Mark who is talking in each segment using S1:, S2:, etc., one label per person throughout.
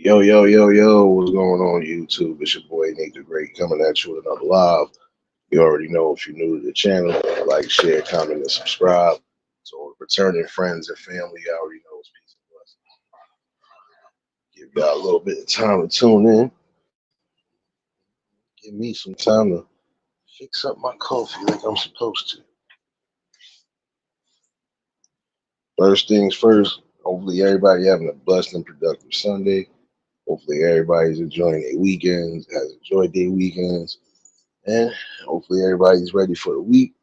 S1: Yo, yo, yo, yo, what's going on YouTube? It's your boy Nate the Great coming at you with another live. You already know if you're new to the channel, like, share, comment, and subscribe. So returning friends and family, you already know it's peace and blessings. Give y'all a little bit of time to tune in. Give me some time to fix up my coffee like I'm supposed to. First things first, hopefully everybody having a blessed and productive Sunday. Hopefully everybody's enjoying their weekends, has enjoyed their weekends. And hopefully everybody's ready for the week.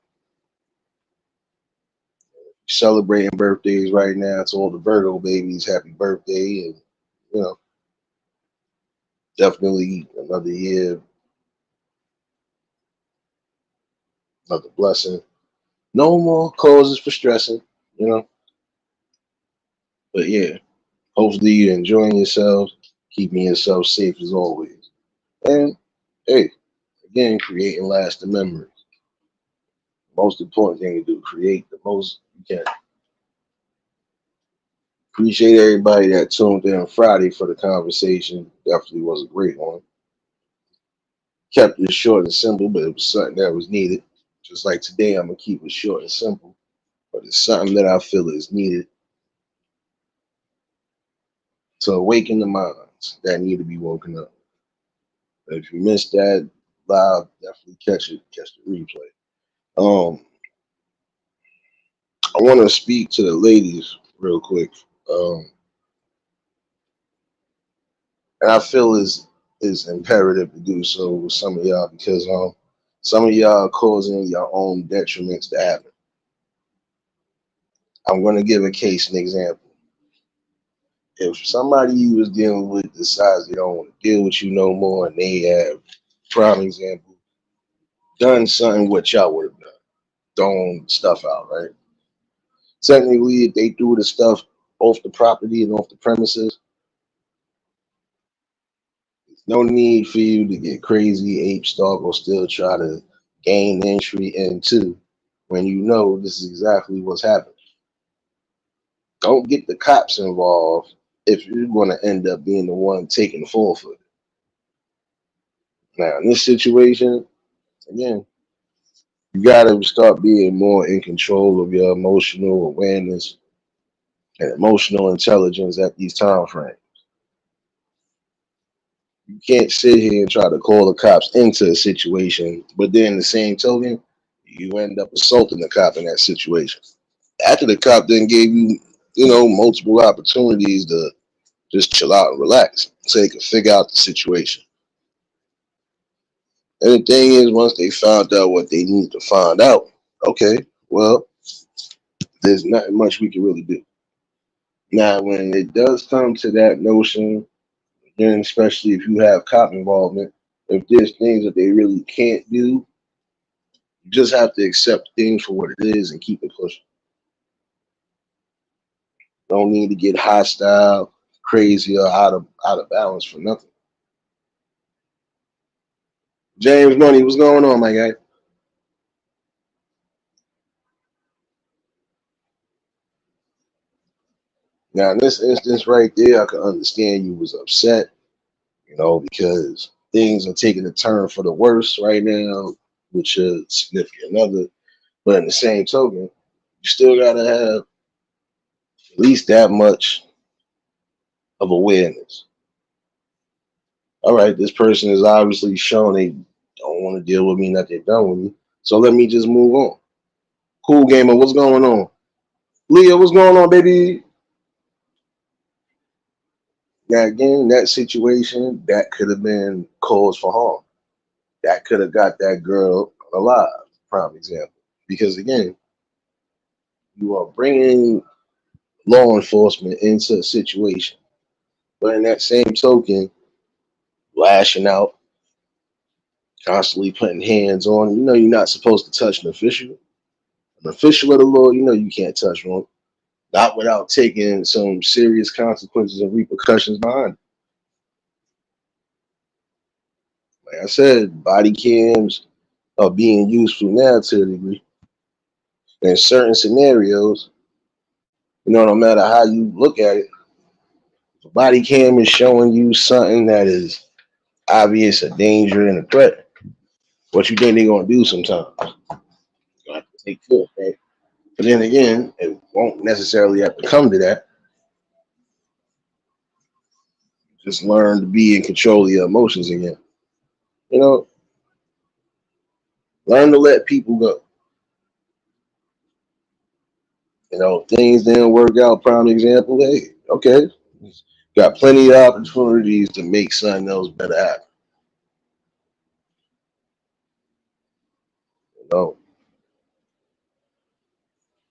S1: Celebrating birthdays right now to all the Virgo babies. Happy birthday. And, you know, definitely another year, another blessing. No more causes for stressing, you know. But yeah, hopefully you're enjoying yourselves, keeping yourself safe as always. And hey, again, creating lasting memories. Most important thing to do, create the most you can. Appreciate everybody that tuned in Friday for the conversation. Definitely was a great one. Kept it short and simple, but it was something that was needed. Just like today, I'm gonna keep it short and simple, but it's something that I feel is needed to awaken the minds that need to be woken up. But if you missed that live, definitely catch the replay. Um, I want to speak to the ladies real quick, um, and I feel is imperative to do so with some of y'all because some of y'all are causing your own detriments to happen. I'm going to give a case and example. If somebody you was dealing with decides they don't want to deal with you no more, and they have, prime example, done something what y'all would have done, thrown stuff out, right? Technically, if they threw the stuff off the property and off the premises, there's no need for you to get crazy, ape stalk, or still try to gain entry into when you know this is exactly what's happening. Don't get the cops involved if you're going to end up being the one taking the fall for it. Now, in this situation, again, you got to start being more in control of your emotional awareness and emotional intelligence at these time frames. You can't sit here and try to call the cops into a situation, but then the same token, you end up assaulting the cop in that situation. After the cop then gave you, multiple opportunities to just chill out and relax so they could figure out the situation. And the thing is, once they found out what they need to find out, okay, well, there's not much we can really do. Now, when it does come to that notion, and especially if you have cop involvement, if there's things that they really can't do, you just have to accept things for what it is and keep it pushing. Don't need to get hostile, crazy, or out of balance for nothing. James Money, what's going on, my guy? Now, in this instance right there, I can understand you was upset, because things are taking a turn for the worse right now with your significant other. But in the same token, you still gotta have at least that much of awareness. All right, this person is obviously showing they don't want to deal with me, that they're done with me. So let me just move on. Cool gamer, what's going on? Leah, what's going on, baby? Now again, that situation, that could have been cause for harm. That could have got that girl alive, prime example. Because again, you are bringing law enforcement into a situation. But in that same token, lashing out, constantly putting hands on, you're not supposed to touch an official. An official of the law, you can't touch one. Not without taking some serious consequences and repercussions behind it. Like I said, body cams are being useful now to a degree. In certain scenarios, no matter how you look at it, If a body cam is showing you something that is obvious, a danger and a threat, what you think they're gonna do sometimes? You have to take forth, right? But then again, it won't necessarily have to come to that. Just learn to be in control of your emotions again. You know, learn to let people go. You know, things didn't work out. Prime example. Hey, okay, got plenty of opportunities to make something else better happen. You know,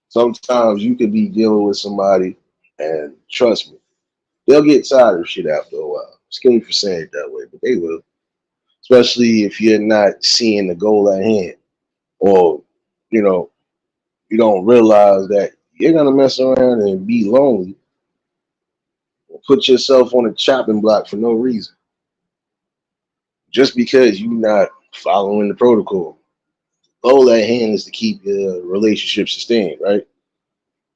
S1: sometimes you could be dealing with somebody, and trust me, they'll get tired of shit after a while. Excuse me for saying it that way, but they will. Especially if you're not seeing the goal at hand, or you know, you don't realize that you're gonna mess around and be lonely, or put yourself on a chopping block for no reason, just because you're not following the protocol. Goal at hand is to keep your relationship sustained, right?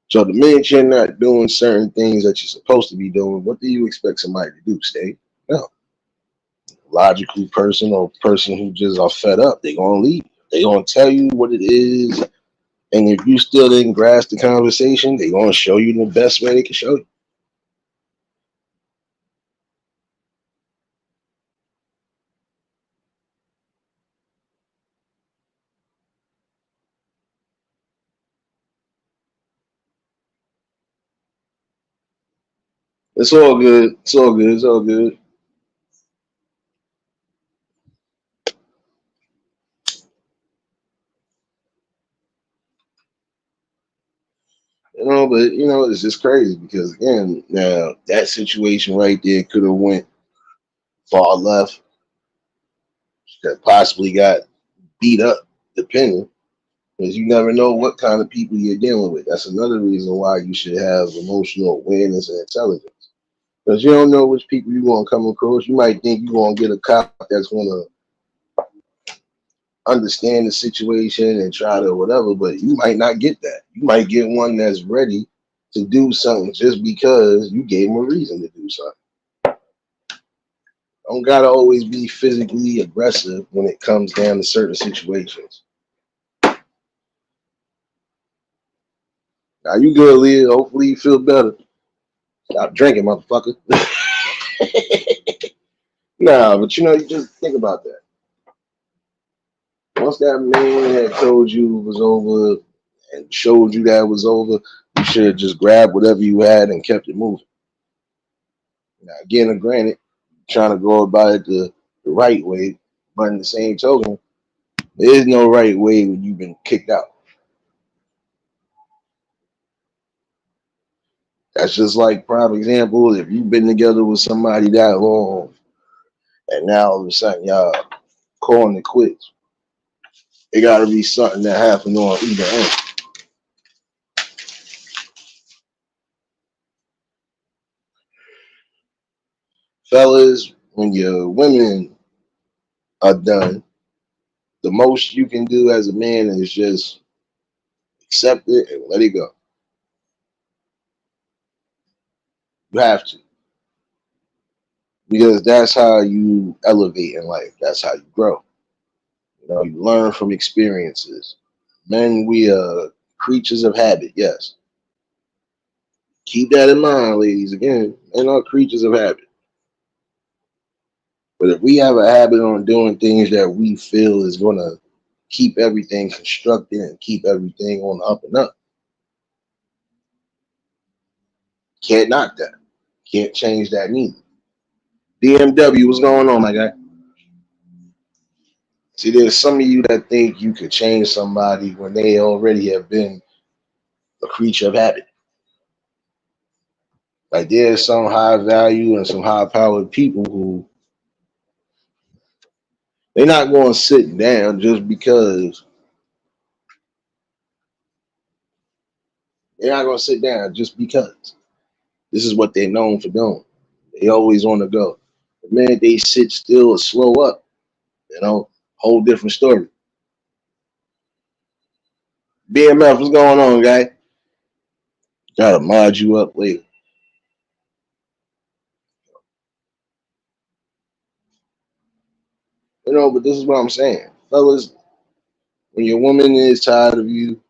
S1: So the minute you're not doing certain things that you're supposed to be doing, what do you expect somebody to do? Stay? No. Logical person or person who just are fed up, they gonna leave. They gonna tell you what it is, and if you still didn't grasp the conversation, they gonna show you the best way they can show you. It's all good. It's all good. It's all good. But it's just crazy because again, now that situation right there could have went far left, that possibly got beat up, depending, because you never know what kind of people you're dealing with. That's another reason why you should have emotional awareness and intelligence. Because you don't know which people you're going to come across. You might think you're going to get a cop that's going to understand the situation and try to whatever, but you might not get that. You might get one that's ready to do something just because you gave them a reason to do something. Don't gotta always be physically aggressive when it comes down to certain situations. Now you good, Leah. Hopefully you feel better. Stop drinking, motherfucker. Nah, but you just think about that. Once that man had told you it was over and showed you that it was over, you should have just grabbed whatever you had and kept it moving. Now, again, granted, trying to go about it the right way, but in the same token, there is no right way when you've been kicked out. That's just like prime example. If you've been together with somebody that long, and now all of a sudden y'all calling it quits, it got to be something that happened on either end. Fellas, when your women are done, the most you can do as a man is just accept it and let it go. You have to, because that's how you elevate in life. That's how you grow. You learn from experiences. Men, we are creatures of habit. Yes, keep that in mind, ladies. Again, men are creatures of habit. But if we have a habit on doing things that we feel is going to keep everything constructed and keep everything on the up and up, can't knock that. Can't change that neither. DMW, what's going on, my guy? See, there's some of you that think you could change somebody when they already have been a creature of habit. Like there's some high value and some high powered people who they're not going to sit down just because they're not going to sit down just because this is what they're known for doing. They always on the go. The minute they sit still or slow up, whole different story. BMF, what's going on, guy? Gotta mod you up later. But this is what I'm saying. Fellas, when your woman is tired of you,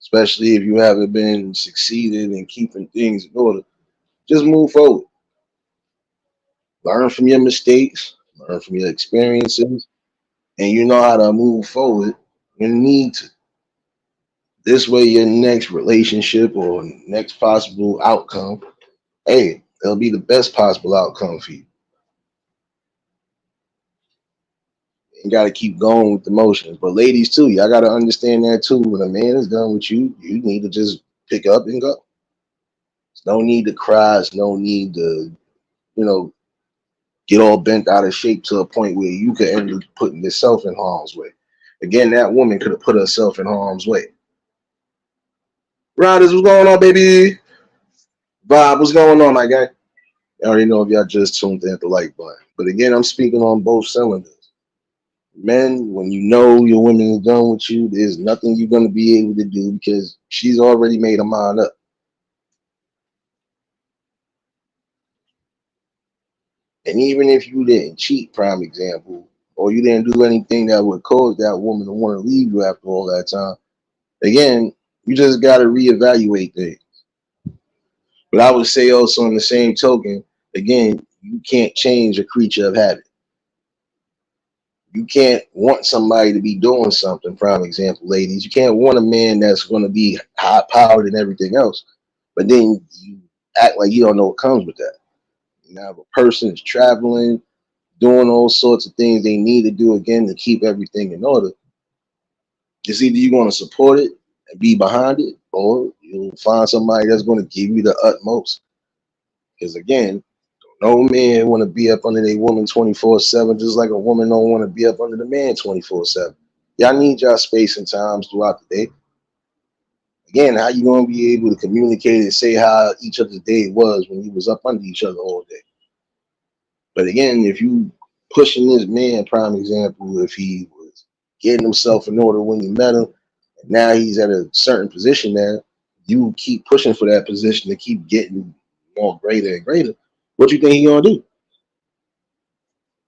S1: especially if you haven't been succeeded in keeping things in order, just move forward. Learn from your mistakes, learn from your experiences, and you know how to move forward when you need to. This way, your next relationship or next possible outcome, hey, it'll be the best possible outcome for you. You got to keep going with the motions. But ladies too, y'all got to understand that too. When a man is done with you, you need to just pick up and go. There's no need to cry. There's no need to, you know, get all bent out of shape to a point where you could end up putting yourself in harm's way. Again, that woman could have put herself in harm's way. Riders, what's going on, baby? Bob, what's going on, my guy? I already know if y'all just tuned in at the like button. But again, I'm speaking on both cylinders. Men, when you know your woman is done with you, there's nothing you're going to be able to do because she's already made her mind up. And even if you didn't cheat, prime example, or you didn't do anything that would cause that woman to want to leave you after all that time, again, you just got to reevaluate things. But I would say also, on the same token, again, you can't change a creature of habit. You can't want somebody to be doing something, prime example, ladies. You can't want a man that's going to be high powered and everything else, but then you act like you don't know what comes with that. Now, if a person is traveling, doing all sorts of things they need to do again to keep everything in order, it's either you're going to support it and be behind it, or you'll find somebody that's going to give you the utmost. Because again, no man want to be up under a woman 24/7, just like a woman don't want to be up under the man 24/7. Y'all need y'all space and times throughout the day. Again, how you gonna be able to communicate and say how each other's day was when you was up under each other all day? But again, if you pushing this man, prime example, if he was getting himself in order when you met him, and now he's at a certain position there, you keep pushing for that position to keep getting more greater and greater. What you think he gonna do?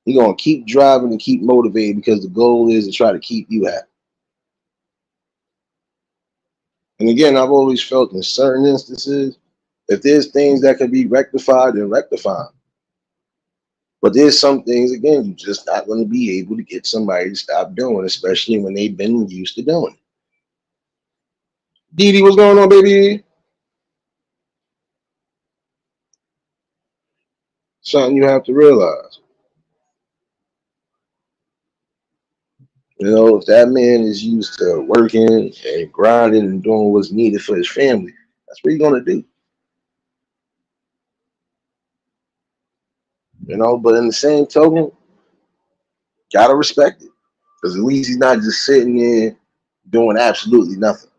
S1: He gonna keep driving and keep motivated because the goal is to try to keep you happy. And again, I've always felt in certain instances, if there's things that can be rectified, then rectify 'em. But there's some things, again, you're just not going to be able to get somebody to stop doing, especially when they've been used to doing it. Dee Dee, what's going on, baby? Something you have to realize. If that man is used to working and grinding and doing what's needed for his family, that's what he's going to do. But in the same token, gotta respect it. Because at least he's not just sitting there doing absolutely nothing.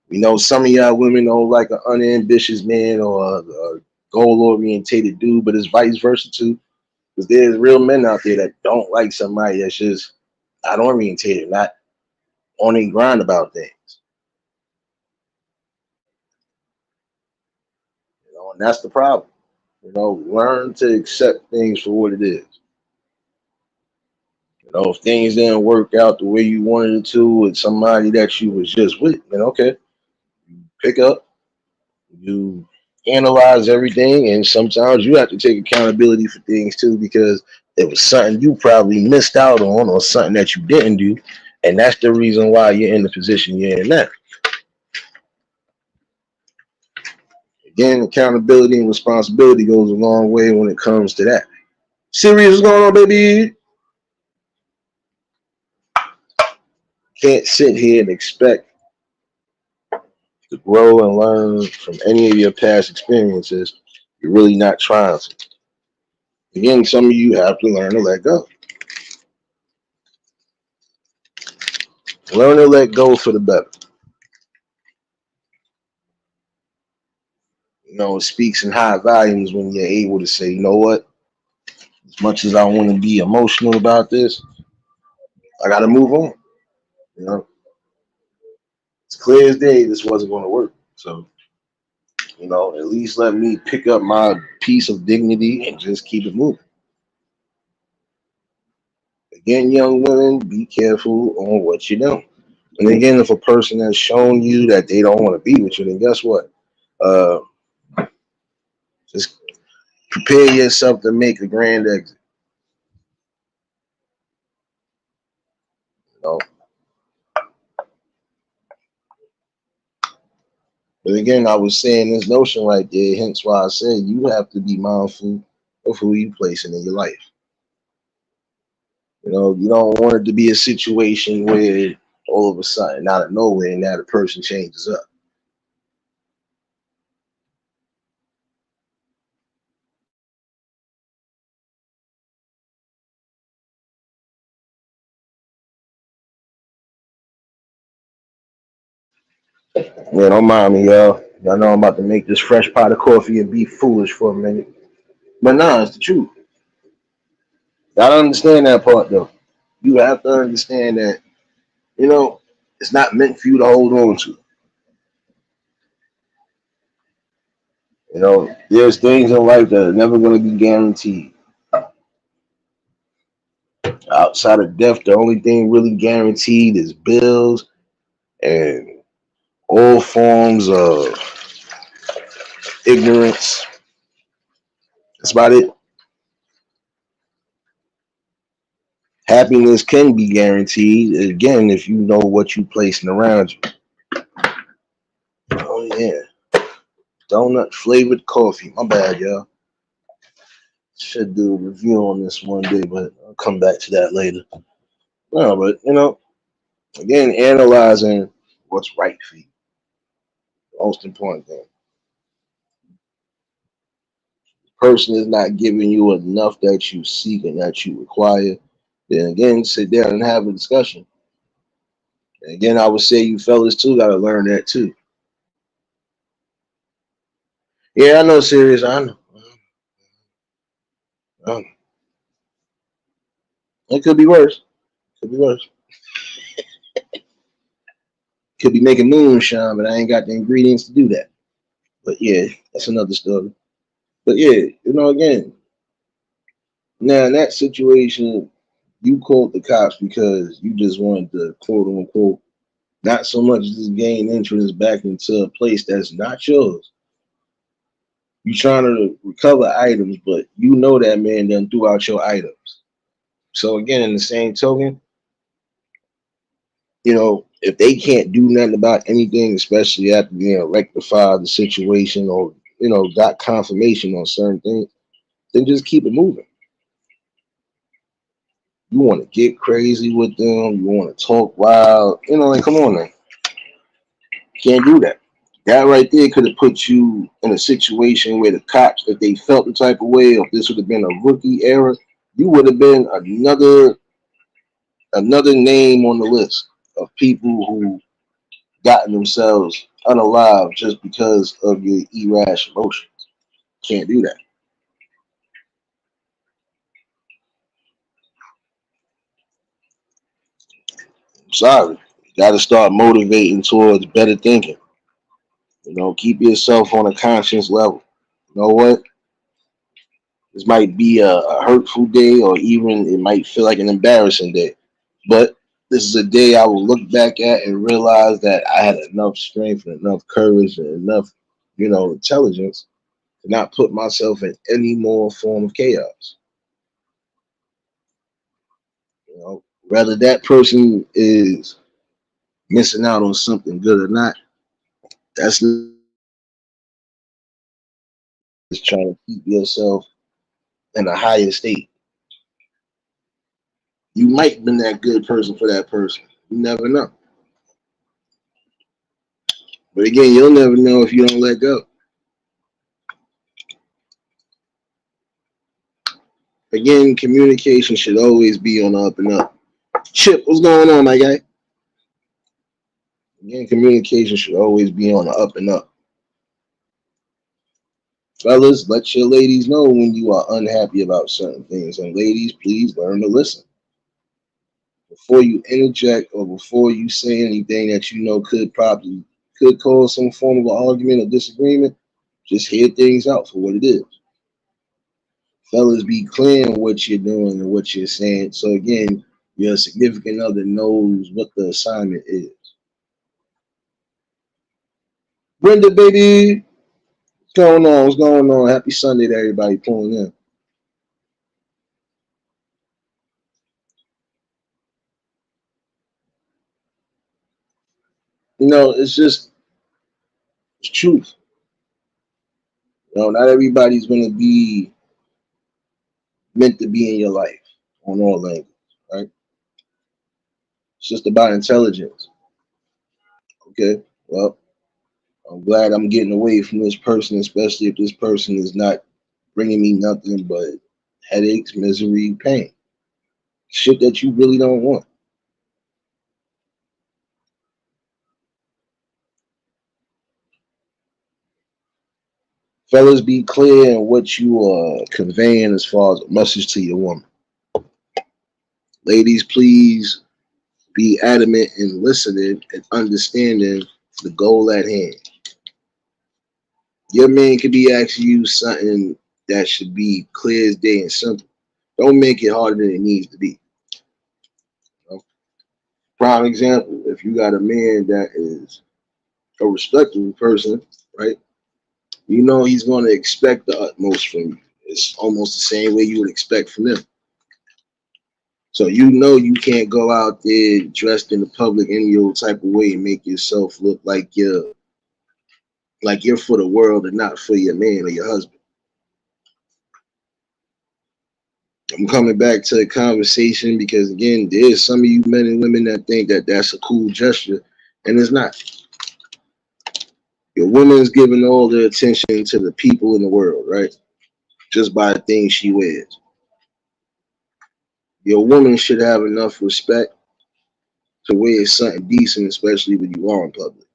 S1: We know some of y'all women don't like an unambitious man or a goal orientated dude, but it's vice versa too. Because there's real men out there that don't like somebody that's just not orientated, not on a grind about things. And that's the problem. Learn to accept things for what it is. If things didn't work out the way you wanted it to with somebody that you was just with, then okay, pick up, you analyze everything, and sometimes you have to take accountability for things too because it was something you probably missed out on or something that you didn't do, and that's the reason why you're in the position you're in now. Again, accountability and responsibility goes a long way when it comes to that. Serious, what's going on, baby? Can't sit here and expect to grow and learn from any of your past experiences. You're really not trying to. Again, some of you have to learn to let go. Learn to let go for the better. It speaks in high volumes when you're able to say, you know what, as much as I want to be emotional about this, I got to move on. You know, it's clear as day this wasn't going to work. So, at least let me pick up my piece of dignity and just keep it moving. Again, young women, be careful on what you do. And again, if a person has shown you that they don't want to be with you, then guess what? Uh, just prepare yourself to make a grand exit. You know? But again, I was saying this notion right there, hence why I said you have to be mindful of who you placing in your life. You know, you don't want it to be a situation where all of a sudden, out of nowhere, now the person changes up. Yeah, don't mind me, y'all. Y'all know I'm about to make this fresh pot of coffee and be foolish for a minute. But nah, it's the truth. Gotta understand that part though. You have to understand that, you know, it's not meant for you to hold on to. You know, there's things in life that are never gonna be guaranteed. Outside of death, the only thing really guaranteed is bills and all forms of ignorance. That's about it. Happiness can be guaranteed again if you know what you placing around you. Oh yeah, donut flavored coffee. My bad, y'all. Should do a review on this one day, but I'll come back to that later. No, but you know, again, analyzing what's right for you. Most important thing. Person is not giving you enough that you seek and that you require. Then again, sit down and have a discussion. And again, I would say you fellas too got to learn that too. Yeah, I know, serious. I know. It could be worse. Could be worse. Could be making moonshine, but I ain't got the ingredients to do that. But yeah, that's another story. But yeah, you know, again, now in that situation, you called the cops because you just wanted to quote unquote not so much just gain interest back into a place that's not yours. You trying to recover items, but you know that man done threw out your items. So again, in the same token, you know, if they can't do nothing about anything, especially after rectify the situation or got confirmation on certain things, then just keep it moving. You want to get crazy with them, you want to talk wild, like come on now. Can't do that. That right there could have put you in a situation where the cops, if they felt the type of way, if this would have been a rookie era, you would have been another name on the list of people who gotten themselves unalive just because of your irrational emotions. Can't do that. I'm sorry. You got to start motivating towards better thinking. Keep yourself on a conscious level. You know what? This might be a hurtful day, or even it might feel like an embarrassing day. But this is a day I will look back at and realize that I had enough strength and enough courage and enough, intelligence to not put myself in any more form of chaos. Whether that person is missing out on something good or not, that's just trying to keep yourself in a higher state. You might have been that good person for that person. You never know. But again, you'll never know if you don't let go. Again, communication should always be on the up and up. Chip, what's going on, my guy? Again, communication should always be on the up and up. Fellas, let your ladies know when you are unhappy about certain things. And ladies, please learn to listen. Before you interject or before you say anything that you know could cause some form of an argument or disagreement, just hear things out for what it is. Fellas, be clear on what you're doing and what you're saying. So again, your significant other knows what the assignment is. Brenda, baby, what's going on? What's going on? Happy Sunday to everybody pulling in. It's just it's truth. Not everybody's gonna be meant to be in your life on all levels, right? It's just about intelligence. Okay. Well, I'm glad I'm getting away from this person, especially if this person is not bringing me nothing but headaches, misery, pain. Shit that you really don't want. Fellas, be clear on what you are conveying as far as a message to your woman. Ladies, please be adamant in listening and understanding the goal at hand. Your man could be asking you something that should be clear as day and simple. Don't make it harder than it needs to be. You know? Prime example, if you got a man that is a respectable person, right? You know he's going to expect the utmost from you. It's almost the same way you would expect from him. So you know you can't go out there dressed in the public any old type of way and make yourself look like you're for the world and not for your man or your husband. I'm coming back to the conversation because again, there's some of you men and women that think that that's a cool gesture, and it's not. Your woman's giving all the attention to the people in the world, right? Just by the things she wears. Your woman should have enough respect to wear something decent, especially when you are in public.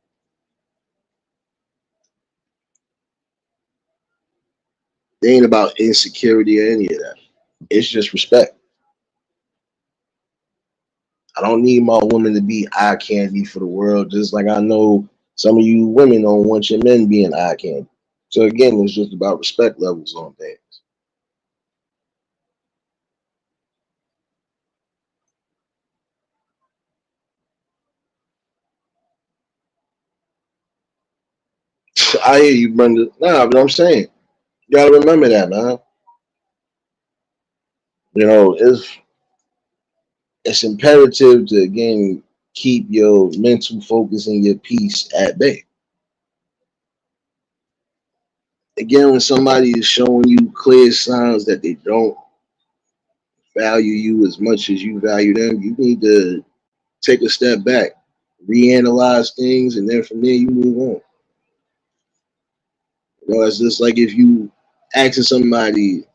S1: It ain't about insecurity or any of that. It's just respect. I don't need my woman to be eye candy for the world, just like I know some of you women don't want your men being eye candy. So again, it's just about respect levels on things. I hear you, Brenda. Nah, but I'm saying you gotta remember that, man. It's imperative to again keep your mental focus and your peace at bay. Again, when somebody is showing you clear signs that they don't value you as much as you value them, you need to take a step back, reanalyze things, and then from there you move on. It's just like if you asking somebody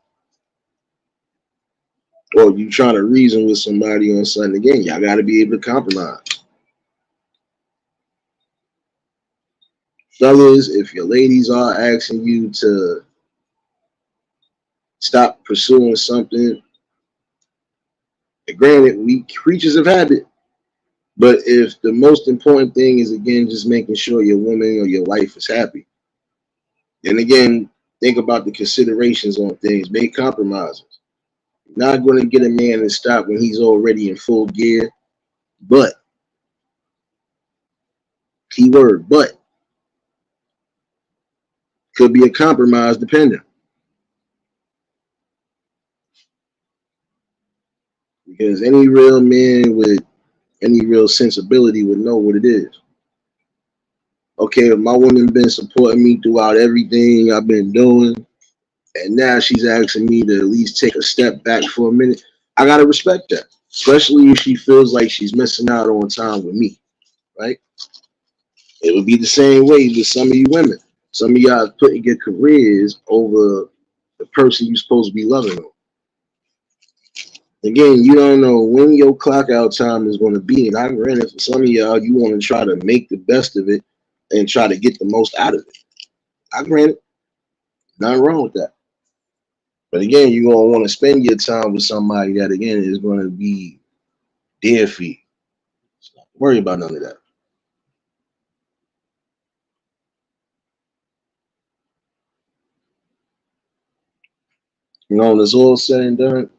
S1: or you trying to reason with somebody on something again, y'all got to be able to compromise. Fellas, if your ladies are asking you to stop pursuing something, granted, we creatures of habit. But if the most important thing is again just making sure your woman or your wife is happy, and again, think about the considerations on things, make compromises. You're not going to get a man to stop when he's already in full gear, but keyword, but could be a compromise depending. Because any real man with any real sensibility would know what it is. Okay, if my woman been supporting me throughout everything I've been doing, and now she's asking me to at least take a step back for a minute, I gotta respect that. Especially if she feels like she's missing out on time with me, right? It would be the same way with some of you women. Some of y'all putting your careers over the person you're supposed to be loving on. Again, you don't know when your clock out time is going to be. And I granted for some of y'all, you want to try to make the best of it and try to get the most out of it. I grant it. Nothing wrong with that. But again, you're going to want to spend your time with somebody that, again, is going to be there for you. So don't worry about none of that. You know, when it's all said and done,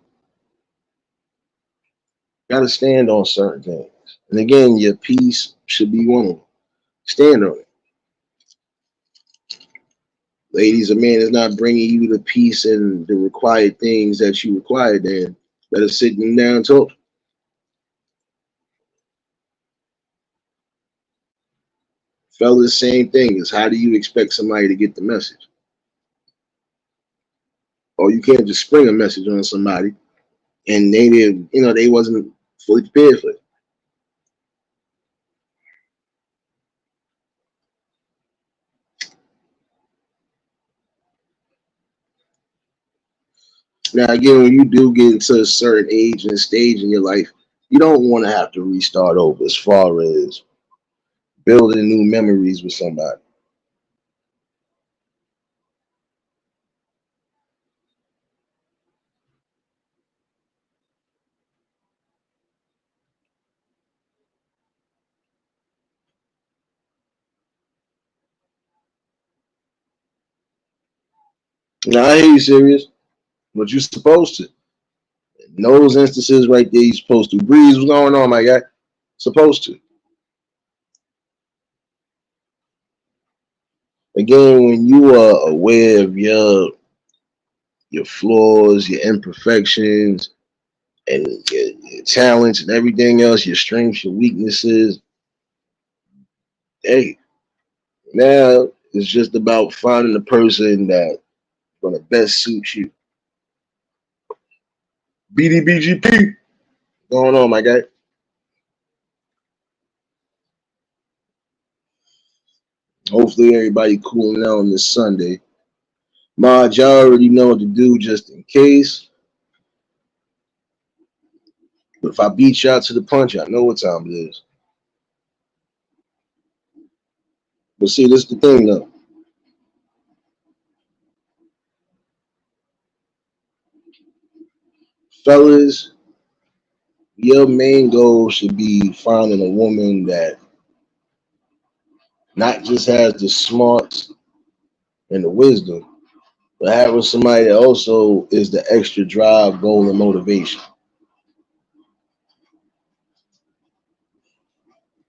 S1: gotta stand on certain things. And again, your peace should be one of them. Stand on it. Ladies, a man is not bringing you the peace and the required things that you require, then better sit them down and talk. Fellas, same thing is how do you expect somebody to get the message? Or you can't just spring a message on somebody and they didn't, they wasn't fully prepared for it. Now again, when you do get into a certain age and stage in your life, you don't want to have to restart over as far as building new memories with somebody. Now I hear you serious, but you're supposed to. In those instances right there, you're supposed to. Breeze, what's going on, my guy? Supposed to. Again, when you are aware of your flaws, your imperfections, and your talents and everything else, your strengths, your weaknesses, hey, now it's just about finding the person that's gonna best suit you. BDBGP, going on, my guy? Hopefully everybody cooling out on this Sunday. Mod, y'all already know what to do just in case. But if I beat y'all to the punch, I know what time it is. But see, this is the thing though. Fellas, your main goal should be finding a woman that not just has the smarts and the wisdom, but having somebody that also is the extra drive, goal, and motivation.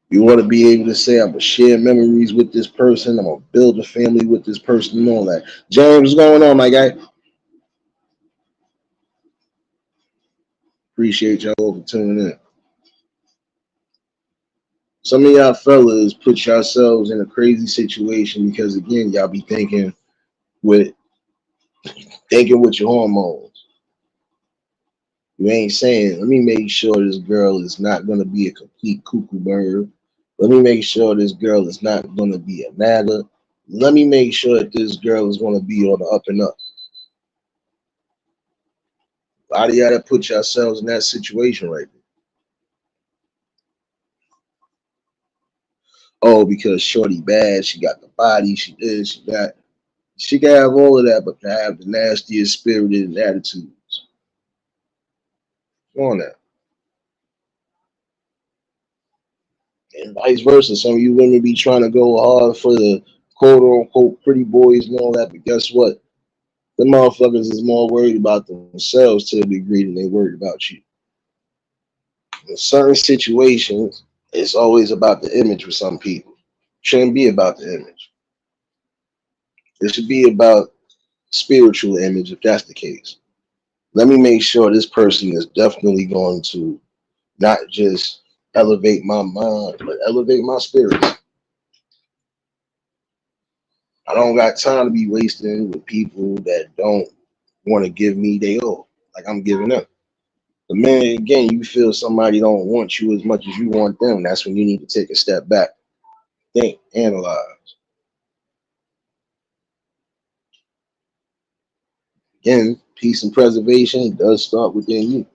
S1: You want to be able to say, I'm going to share memories with this person, I'm going to build a family with this person, and all that. James, what's going on, my guy? Appreciate y'all for tuning in. Some of y'all fellas put yourselves in a crazy situation because, again, y'all be with thinking with your hormones. You ain't saying, let me make sure this girl is not going to be a complete cuckoo bird. Let me make sure this girl is not going to be a nagger. Let me make sure that this girl is going to be on the up and up. A lot of y'all that put yourselves in that situation right there. Oh, because Shorty bad, she got the body, she is, she got, she can have all of that, but can have the nastiest spirited and attitudes. Come on now. And vice versa. Some of you women be trying to go hard for the quote unquote pretty boys and all that, but guess what? The motherfuckers is more worried about themselves to a degree than they worried about you. In certain situations, it's always about the image for some people. Shouldn't be about the image. It should be about spiritual image if that's the case. Let me make sure this person is definitely going to not just elevate my mind, but elevate my spirits. I don't got time to be wasting with people that don't want to give me they all like I'm giving them. The minute again you feel somebody don't want you as much as you want them, that's when you need to take a step back, think, analyze. Again, peace and preservation does start within you.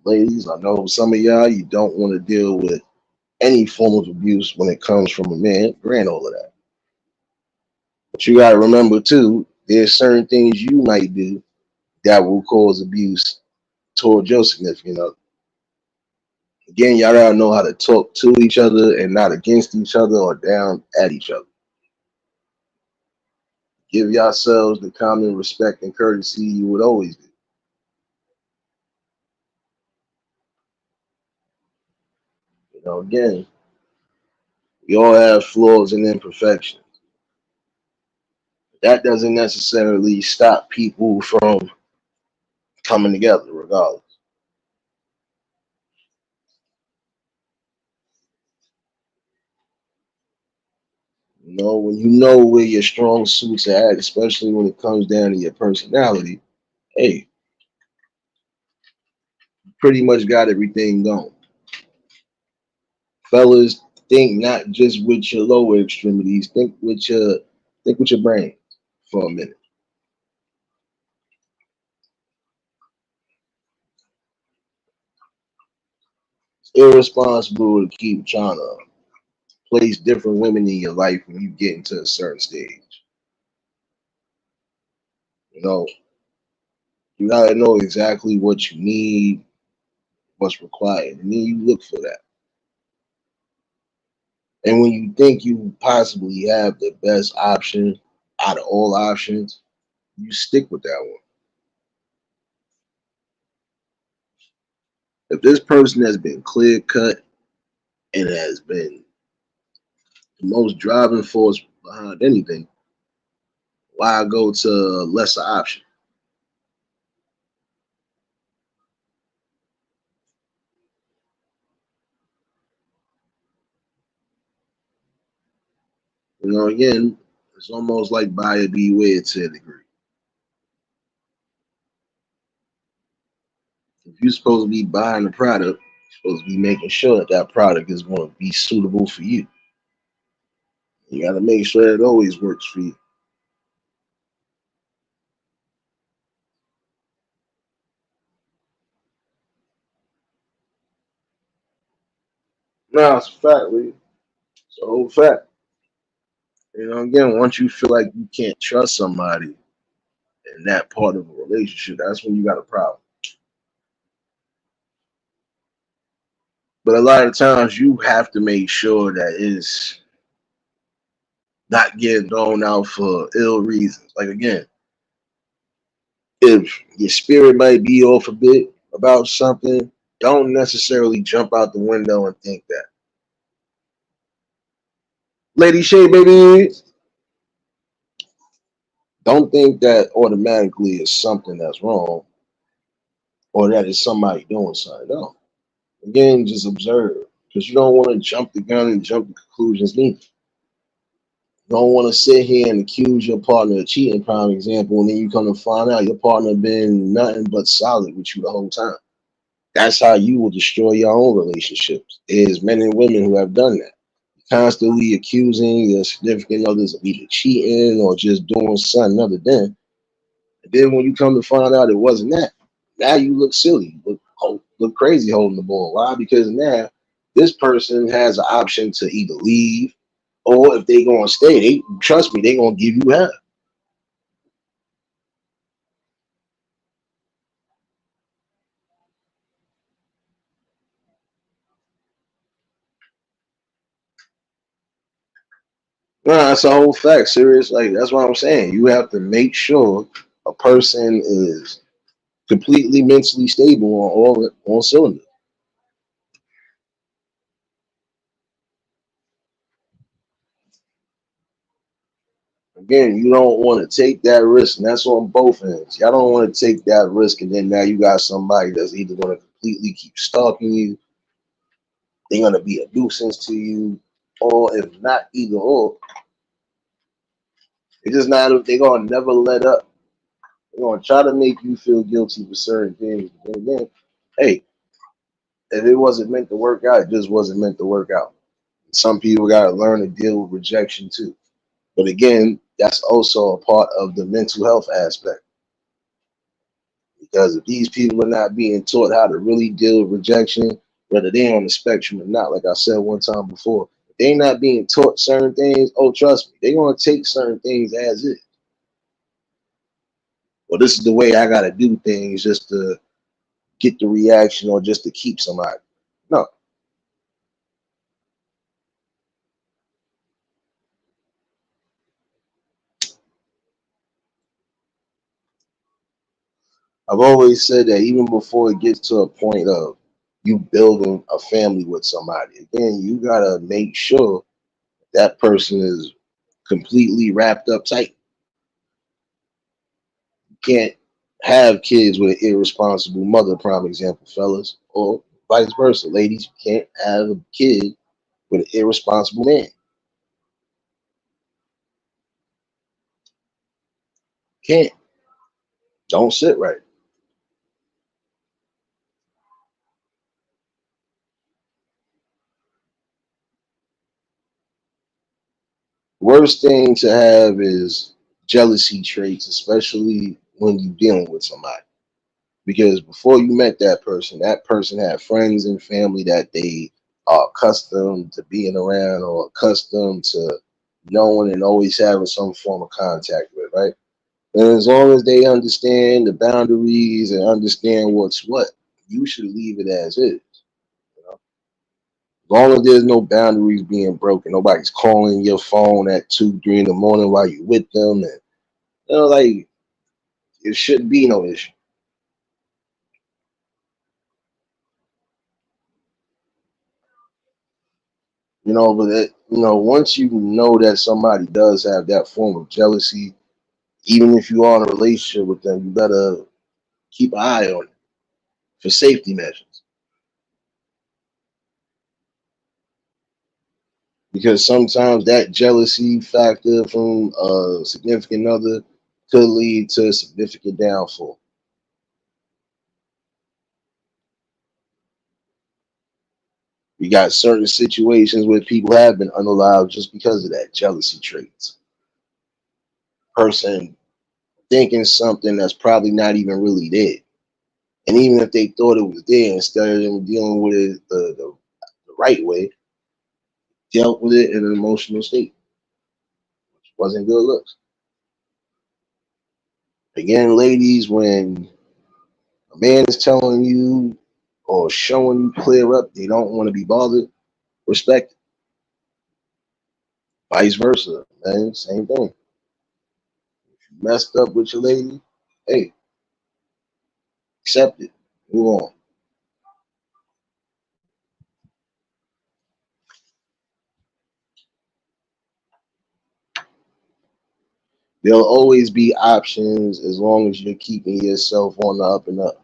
S1: Ladies, I know some of y'all you don't want to deal with any form of abuse when it comes from a man. Grant all of that. But you gotta remember too, there's certain things you might do that will cause abuse towards your significant other. Again, y'all gotta know how to talk to each other and not against each other or down at each other. Give yourselves the common respect and courtesy you would always do. Again, we all have flaws and imperfections. That doesn't necessarily stop people from coming together, regardless. When you know where your strong suits are at, especially when it comes down to your personality, hey, pretty much got everything going. Fellas, think not just with your lower extremities, think with your brain for a minute. It's irresponsible to keep trying to place different women in your life when you get into a certain stage. You know, you gotta know exactly what you need, what's required, and then you look for that. And when you think you possibly have the best option out of all options, you stick with that one. If this person has been clear cut and has been the most driving force behind anything, why go to a lesser option? Again, it's almost like buyer beware to a degree. If you're supposed to be buying a product, you're supposed to be making sure that that product is going to be suitable for you. You got to make sure it always works for you. No, it's a fact, Lee. It's a whole fact. Again, once you feel like you can't trust somebody in that part of a relationship, that's when you got a problem. But a lot of times you have to make sure that it's not getting thrown out for ill reasons. Like again, if your spirit might be off a bit about something, don't necessarily jump out the window and think that. Lady Shay, baby, don't think that automatically is something that's wrong or that it's somebody doing something. No. Again, just observe because you don't want to jump the gun and jump to conclusions neither. You don't want to sit here and accuse your partner of cheating, prime example, and then you come to find out your partner been nothing but solid with you the whole time. That's how you will destroy your own relationships. There's men and women who have done that. Constantly accusing your significant others of either cheating or just doing something other than. And then when you come to find out it wasn't that, now you look silly, look crazy holding the ball. Why? Because now this person has an option to either leave or if they gonna stay, they trust me, they gonna give you half. No, that's a whole fact. Serious, like that's what I'm saying. You have to make sure a person is completely mentally stable on all cylinders. Again, you don't want to take that risk, and that's on both ends. Y'all don't want to take that risk, and then now you got somebody that's either going to completely keep stalking you, they're going to be a nuisance to you, or if not either or, they just not. They're going to never let up. They're going to try to make you feel guilty for certain things. But then again, hey, if it wasn't meant to work out, it just wasn't meant to work out. Some people got to learn to deal with rejection too. But again, that's also a part of the mental health aspect. Because if these people are not being taught how to really deal with rejection, whether they're on the spectrum or not, like I said one time before, if they're not being taught certain things, oh, trust me, they're going to take certain things as is. Well, this is the way I got to do things just to get the reaction or just to keep somebody. No. I've always said that even before it gets to a point of you building a family with somebody, again, you gotta make sure that person is completely wrapped up tight. You can't have kids with an irresponsible mother, prime example, fellas, or vice versa. Ladies, you can't have a kid with an irresponsible man. Can't. Don't sit right. Worst thing to have is jealousy traits, especially when you're dealing with somebody. Because before you met that person had friends and family that they are accustomed to being around or accustomed to knowing and always having some form of contact with, right? And as long as they understand the boundaries and understand what's what, you should leave it as is. You know? As long as there's no boundaries being broken, nobody's calling your phone at 2, 3 in the morning while you're with them, and like it shouldn't be no issue. But once you know that somebody does have that form of jealousy, even if you are in a relationship with them, you better keep an eye on it for safety measures. Because sometimes that jealousy factor from a significant other could lead to a significant downfall. We got certain situations where people have been unalive just because of that jealousy traits. Person thinking something that's probably not even really there. And even if they thought it was there, instead of them dealing with it the right way, dealt with it in an emotional state, which wasn't good looks. Again, ladies, when a man is telling you or showing you clear up, they don't want to be bothered, respect it. Vice versa, man, same thing. You messed up with your lady, hey, accept it, move on. There'll always be options as long as you're keeping yourself on the up and up.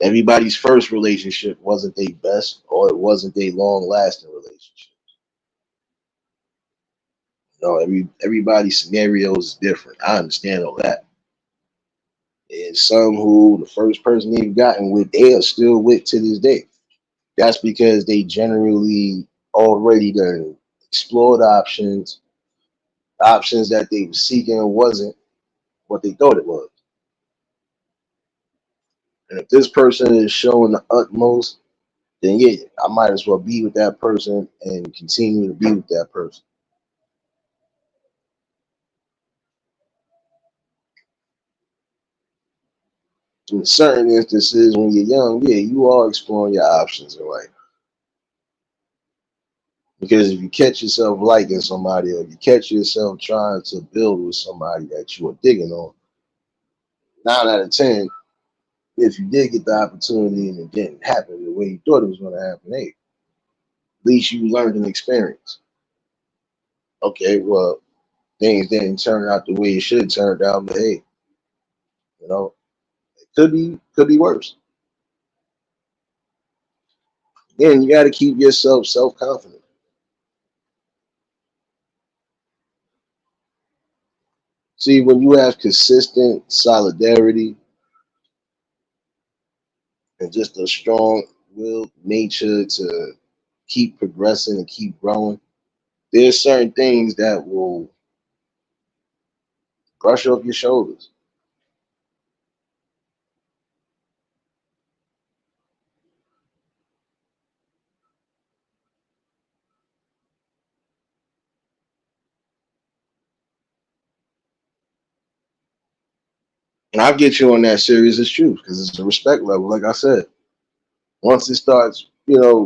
S1: Everybody's first relationship wasn't their best or it wasn't their long lasting relationship. Everybody's scenario is different. I understand all that. And some who the first person they've gotten with, they are still with to this day. That's because they generally already done explored options that they were seeking wasn't what they thought it was. And if this person is showing the utmost, then yeah, I might as well be with that person and continue to be with that person. In certain instances, when you're young, yeah, you are exploring your options in life. Because if you catch yourself liking somebody or you catch yourself trying to build with somebody that you are digging on, 9 out of 10, if you did get the opportunity and it didn't happen the way you thought it was going to happen, hey, at least you learned an experience. Okay, well, things didn't turn out the way it should have turned out, but hey, you know, it could be worse. Again, you got to keep yourself self confident. See, when you have consistent solidarity and just a strong will nature to keep progressing and keep growing, there's certain things that will brush off your shoulders. And I'll get you on that serious as truth because it's a respect level. Like I said, once it starts,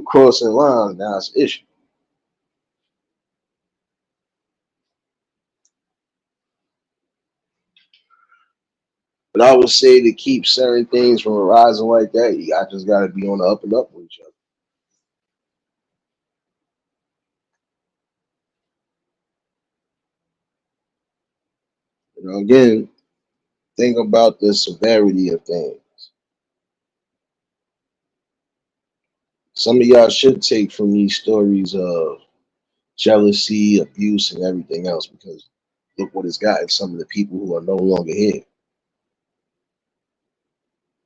S1: crossing lines, now it's an issue. But I would say to keep certain things from arising like that, I just got to be on the up and up with each other. Again, think about the severity of things. Some of y'all should take from these stories of jealousy, abuse, and everything else because look what it's gotten some of the people who are no longer here.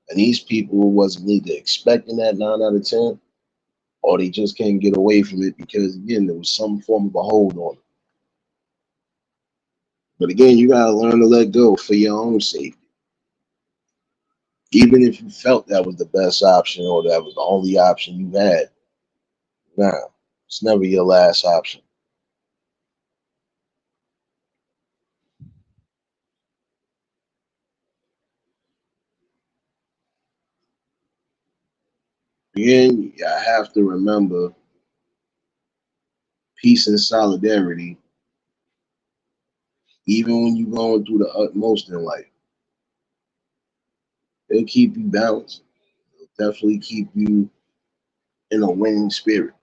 S1: And these people wasn't either expecting that 9 out of 10 or they just can't get away from it because, again, there was some form of a hold on them. But again, you got to learn to let go for your own safety. Even if you felt that was the best option or that was the only option you had, nah, it's never your last option. Again, I have to remember peace and solidarity, even when you're going through the utmost in life. It'll keep you balanced. It'll definitely keep you in a winning spirit.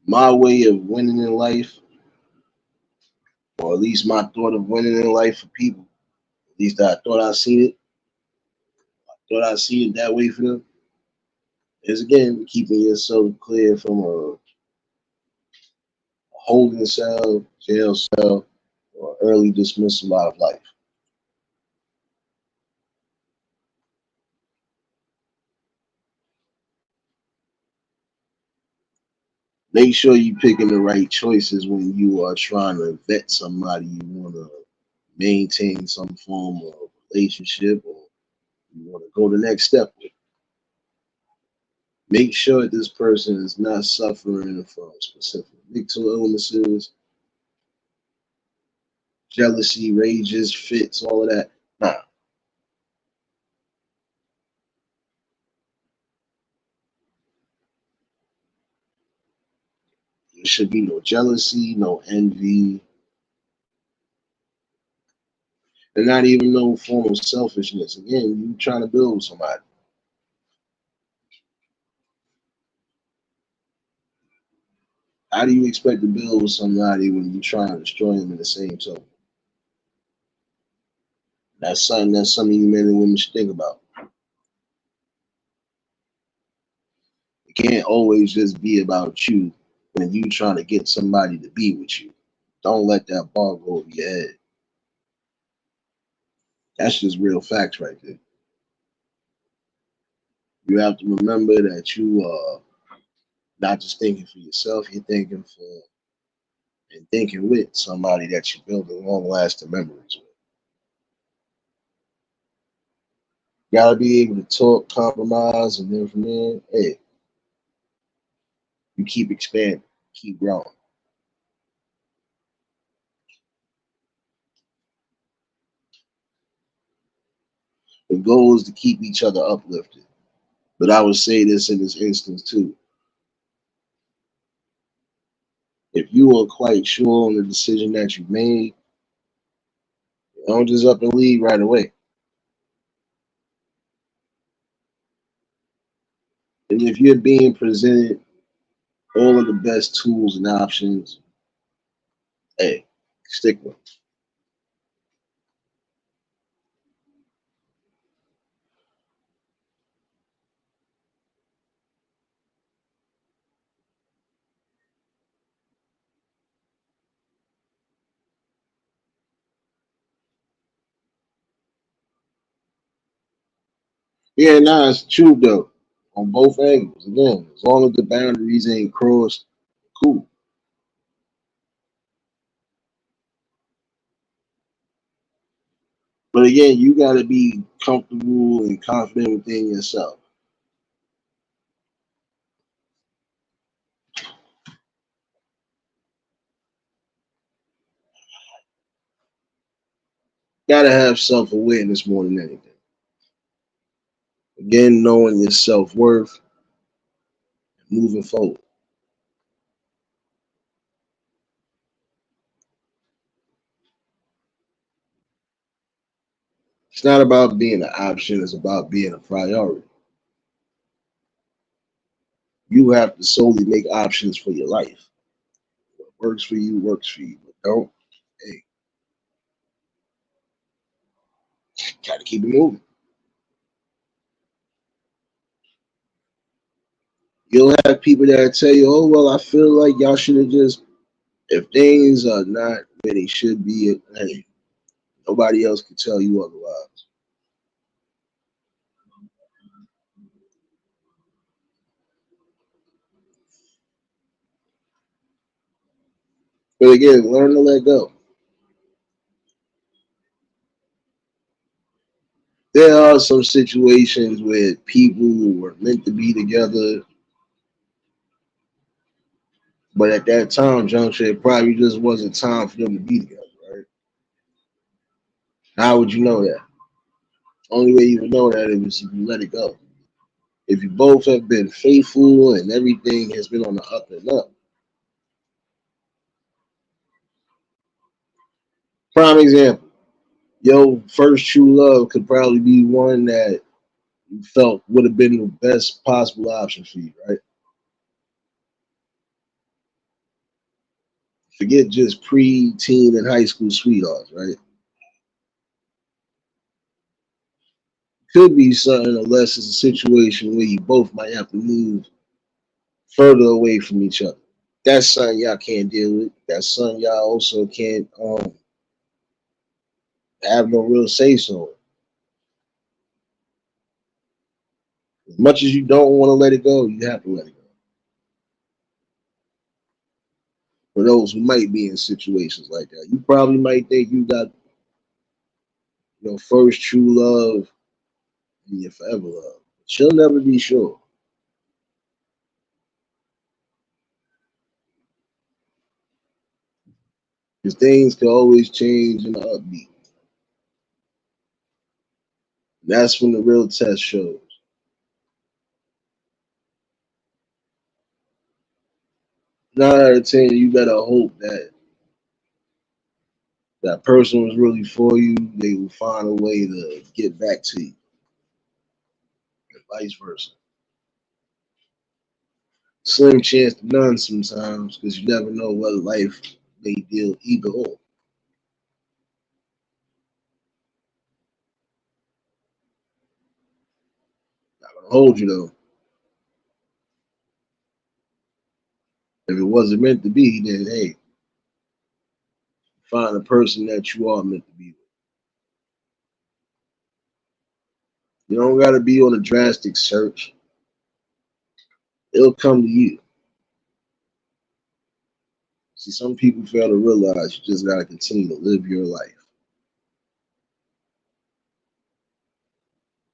S1: My way of winning in life, or at least my thought of winning in life for people, at least I thought I see it that way for them, is again keeping yourself clear from a holding cell, jail cell, or early dismissal out of life. Make sure you're picking the right choices when you are trying to vet somebody you want to maintain some form of relationship or you want to go the next step with. Make sure this person is not suffering from specific mental illnesses, jealousy, rages, fits, all of that. Nah, there should be no jealousy, no envy, and not even no form of selfishness. Again, you trying to build with somebody. How do you expect to build with somebody when you try to destroy them in the same token? That's something that some of you men and women should think about. It can't always just be about you when you trying to get somebody to be with you. Don't let that ball go over your head. That's just real facts right there. You have to remember that you are not just thinking for yourself, you're thinking for and thinking with somebody that you build long lasting memories with. You gotta be able to talk, compromise, and then from there, hey, you keep expanding, keep growing. The goal is to keep each other uplifted. But I would say this in this instance too. If you are quite sure on the decision that you made, don't just up and leave right away. And if you're being presented all of the best tools and options, hey, stick with them. Yeah, nah, it's true though. On both angles. Again, as long as the boundaries ain't crossed, cool. But again, you gotta be comfortable and confident within yourself. Gotta have self awareness more than anything. Again, knowing your self worth, moving forward. It's not about being an option, it's about being a priority. You have to solely make options for your life. What works for you, works for you. But don't, hey, gotta keep it moving. You'll have people that tell you, oh, well, I feel like y'all should have just, if things are not where they should be, hey, nobody else can tell you otherwise. But again, learn to let go. There are some situations where people were meant to be together, but at that time, juncture, it probably just wasn't time for them to be together, right? How would you know that? Only way you would know that is if you let it go. If you both have been faithful and everything has been on the up and up. Prime example, your first true love could probably be one that you felt would have been the best possible option for you, right? Forget just pre-teen and high school sweethearts, right? Could be something unless it's a situation where you both might have to move further away from each other. That's something y'all can't deal with. That's something y'all also can't have no real say so. As much as you don't want to let it go, you have to let it go. For those who might be in situations like that, you probably might think you got your first true love and your forever love. But you'll never be sure because things can always change in the upbeat. And that's when the real test shows. 9 out of 10, you better hope that that person was really for you. They will find a way to get back to you, and vice versa. Slim chance to none sometimes because you never know what life may deal either or. Not gonna hold you though. If it wasn't meant to be, then hey, find a person that you are meant to be with. You don't gotta be on a drastic search. It'll come to you. See, some people fail to realize you just gotta continue to live your life.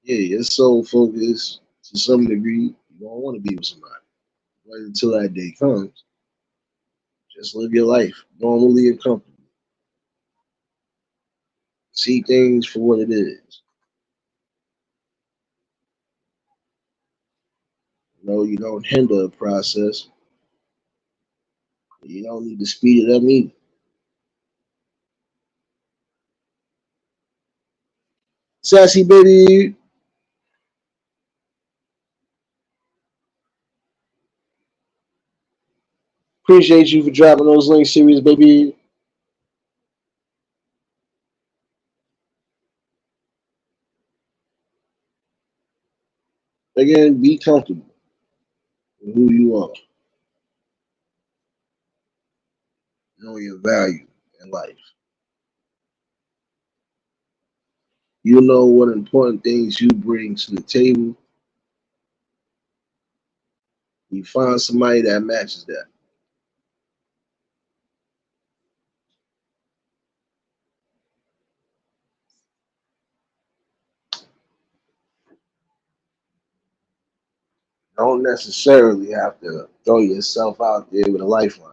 S1: Yeah, your soul focus to some degree. You don't want to be with somebody. But until that day comes, just live your life normally and comfortably. See things for what it is. You don't hinder a process. You don't need to speed it up either. Sassy baby, appreciate you for dropping those links, series baby. Again, be comfortable with who you are. Know your value in life. You know what important things you bring to the table. You find somebody that matches that. Don't necessarily have to throw yourself out there with a lifeline.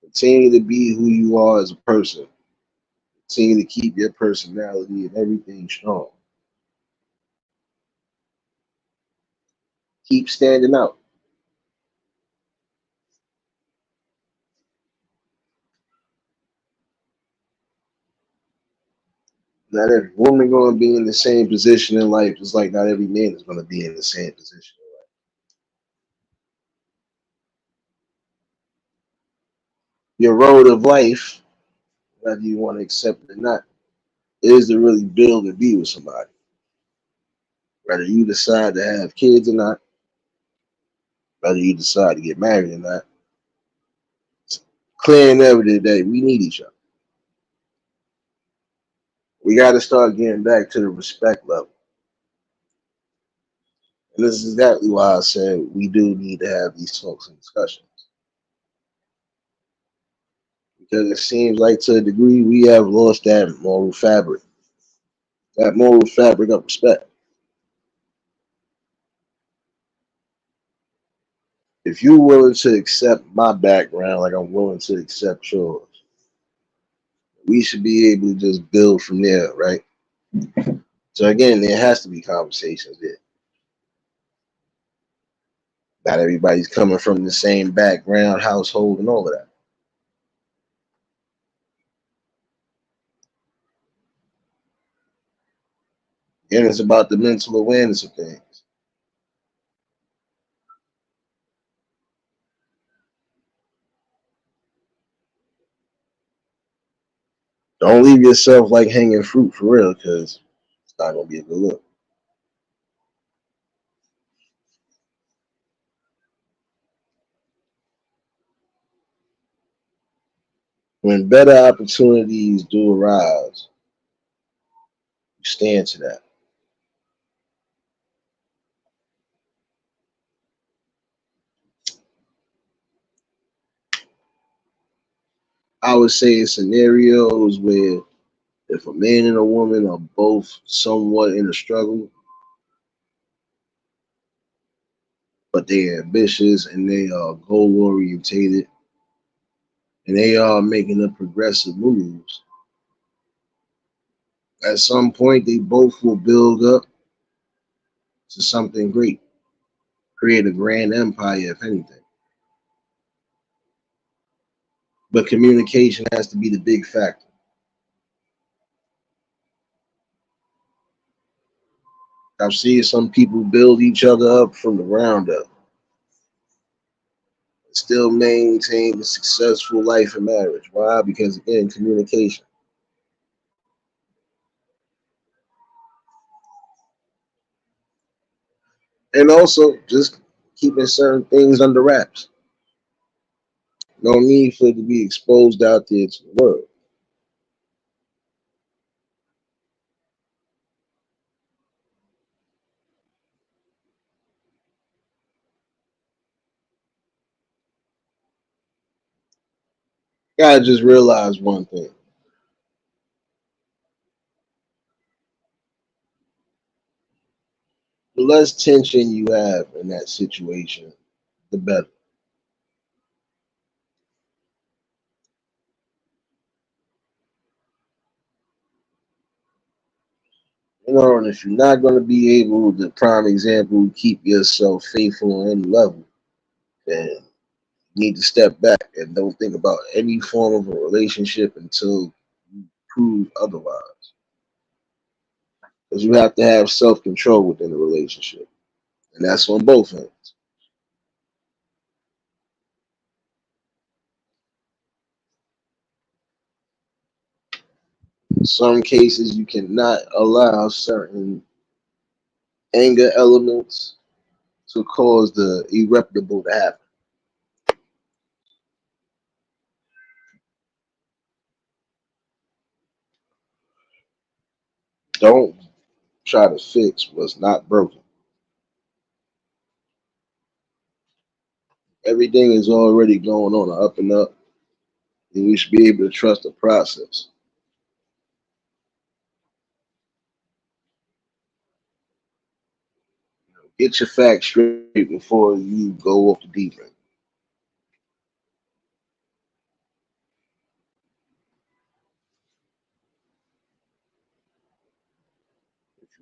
S1: Continue to be who you are as a person. Continue to keep your personality and everything strong. Keep standing out. Not every woman gonna be in the same position in life, just like not every man is gonna be in the same position. Your road of life, whether you want to accept it or not, is to really build and be with somebody. Whether you decide to have kids or not, whether you decide to get married or not, it's clear and evident that we need each other. We got to start getting back to the respect level. And this is exactly why I said we do need to have these talks and discussions. Because it seems like to a degree we have lost that moral fabric of respect. If you're willing to accept my background like I'm willing to accept yours, we should be able to just build from there, right? So again, there has to be conversations there. Not everybody's coming from the same background, household, and all of that. And it's about the mental awareness of things. Don't leave yourself like hanging fruit for real, because it's not gonna be a good look. When better opportunities do arise, you stand to that. I would say in scenarios where if a man and a woman are both somewhat in a struggle, but they're ambitious and they are goal orientated and they are making the progressive moves, at some point they both will build up to something great, create a grand empire, if anything. But communication has to be the big factor. I've seen some people build each other up from the ground up, and still maintain a successful life and marriage. Why? Because again, communication. And also just keeping certain things under wraps. No need for it to be exposed out there to the world. Gotta just realize one thing. The less tension you have in that situation, the better. You know, and if you're not going to be able, the prime example, keep yourself faithful on any level, then you need to step back and don't think about any form of a relationship until you prove otherwise. Because you have to have self control within a relationship, and that's on both ends. In some cases, you cannot allow certain anger elements to cause the irreparable to happen. Don't try to fix what's not broken. Everything is already going on up and up, and we should be able to trust the process. Get your facts straight before you go off the deep end.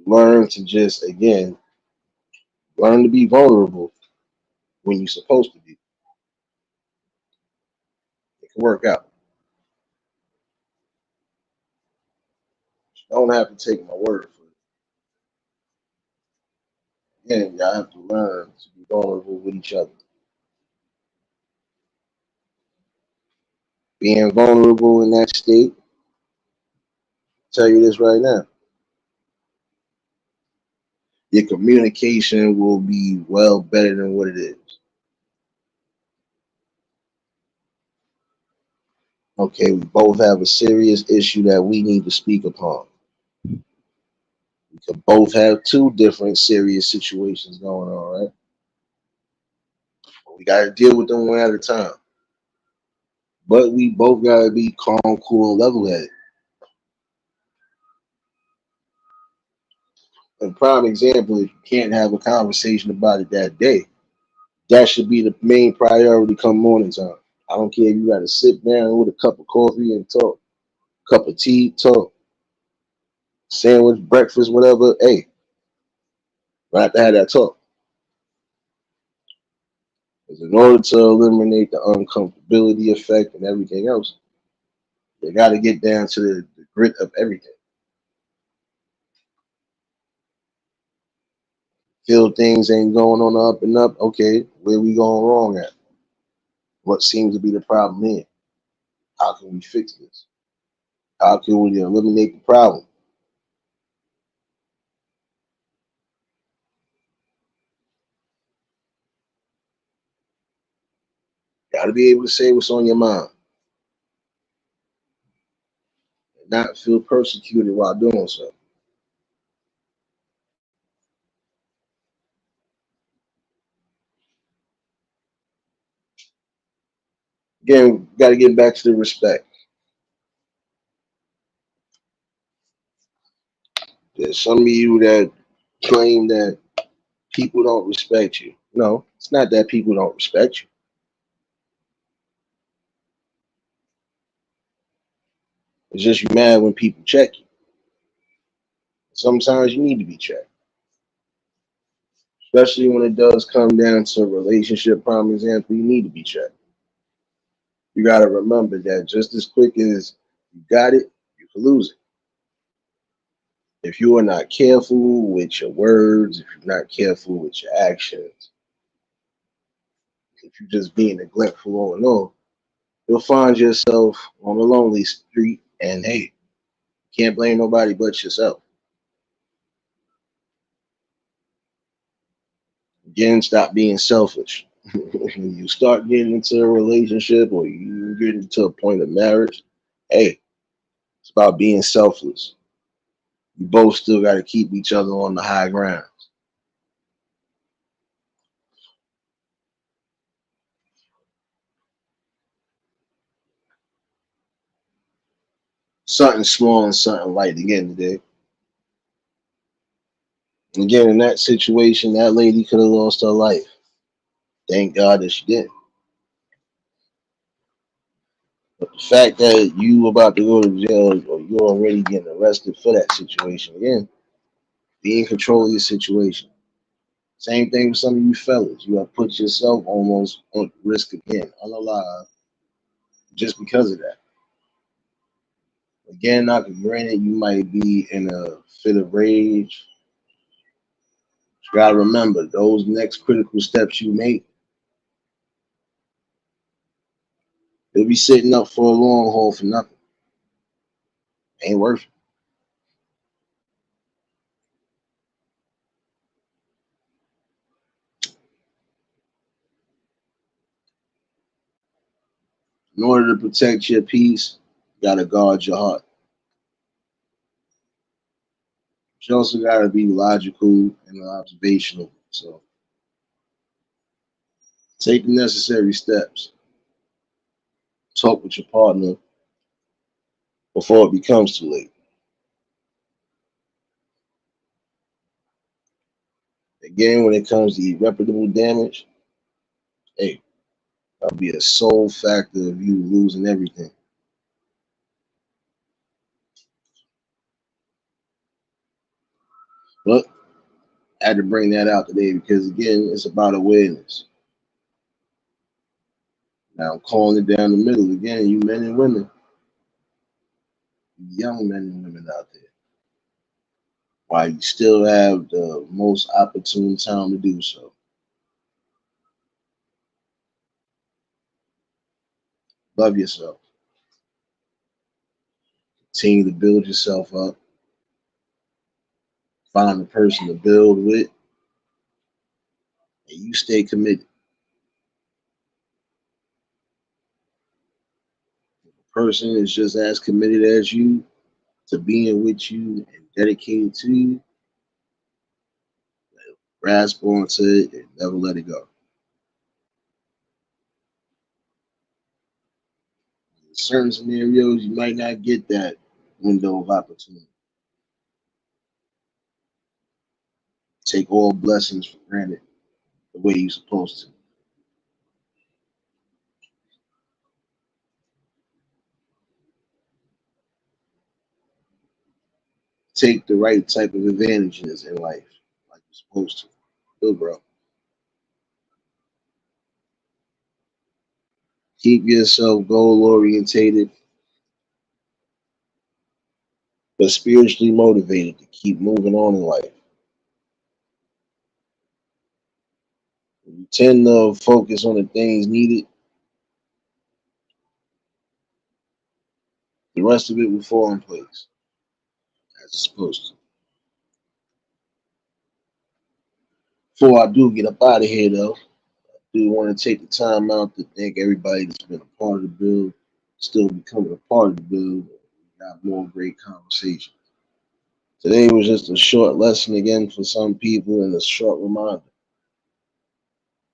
S1: Learn to just, again, learn to be vulnerable when you're supposed to be. It can work out. Don't have to take my word for it. Again, y'all have to learn to be vulnerable with each other. Being vulnerable in that state, tell you this right now, your communication will be well better than what it is. Okay, we both have a serious issue that we need to speak upon. We could both have two different serious situations going on, right? We got to deal with them one at a time. But we both got to be calm, cool, and level headed. A prime example, if you can't have a conversation about it that day, that should be the main priority come morning time. I don't care if you got to sit down with a cup of coffee and talk, cup of tea, talk, sandwich, breakfast, whatever. Hey, we have to have that talk. Because in order to eliminate the uncomfortability effect and everything else, you got to get down to the grit of everything. Feel things ain't going on the up and up. Okay, where we going wrong at? What seems to be the problem here? How can we fix this? How can we eliminate the problem? Got to be able to say what's on your mind and not feel persecuted while doing so. Again, got to get back to the respect. There's some of you that claim that people don't respect you. No, it's not that people don't respect you. It's just you mad when people check you. Sometimes you need to be checked, especially when it does come down to a relationship. Prime example, you need to be checked. You got to remember that just as quick as you got it, you can lose it. If you are not careful with your words, if you're not careful with your actions, if you're just being neglectful all in all, you'll find yourself on a lonely street. And hey, can't blame nobody but yourself. Again, stop being selfish. When you start getting into a relationship or you get into a point of marriage, hey, it's about being selfless. You both still got to keep each other on the high ground. Something small and something light again today. Again, in that situation, that lady could have lost her life. Thank God that she didn't. But the fact that you about to go to jail or you're already getting arrested for that situation, again, be in control of your situation. Same thing with some of you fellas. You have put yourself almost on risk again, unalive, just because of that. Again, not granted, you might be in a fit of rage. You gotta remember those next critical steps you make, they'll be sitting up for a long haul for nothing. Ain't worth it. In order to protect your peace, you gotta guard your heart. But you also gotta be logical and observational. So take the necessary steps. Talk with your partner before it becomes too late. Again, when it comes to irreparable damage, hey, that'll be a sole factor of you losing everything. But I had to bring that out today because again, it's about awareness. Now I'm calling it down the middle again. You men and women, young men and women out there. while you still have the most opportune time to do so. Love yourself. Continue to build yourself up. Find a person to build with, and you stay committed. If a person is just as committed as you to being with you and dedicated to you, grasp onto it and never let it go. In certain scenarios, you might not get that window of opportunity. Take all blessings for granted the way you're supposed to. Take the right type of advantages in life like you're supposed to. Good, bro. Keep yourself goal orientated, but spiritually motivated to keep moving on in life. When you tend to focus on the things needed, the rest of it will fall in place as it's supposed to. Before I do get up out of here, though, I do want to take the time out to thank everybody that's been a part of the build, still becoming a part of the build. We got more great conversations. Today was just a short lesson again for some people and a short reminder.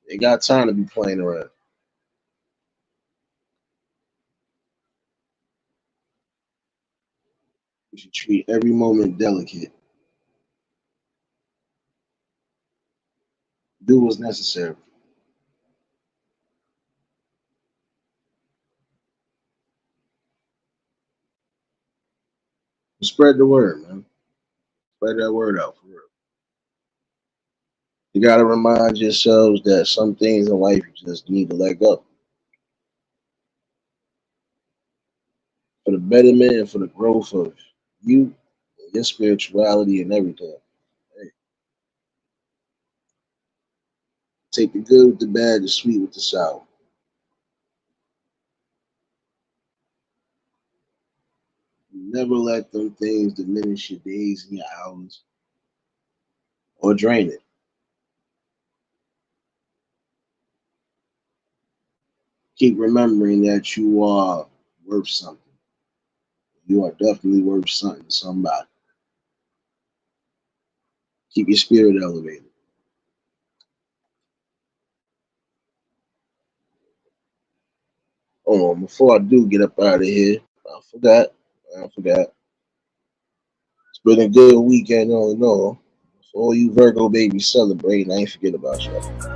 S1: They got time to be playing around. You should treat every moment delicate. Do what's necessary. Spread the word, man. Spread that word out for real. You gotta remind yourselves that some things in life you just need to let go for the betterment and for the growth of you, your spirituality, and everything. Hey, take the good with the bad, the sweet with the sour. Never let them things diminish your days and your hours or drain it. Keep remembering that you are worth something. You are definitely worth something to somebody. Keep your spirit elevated. Oh, before I do get up out of here, I forgot. I forgot. It's been a good weekend all in all. For all you Virgo babies celebrating, I ain't forget about y'all.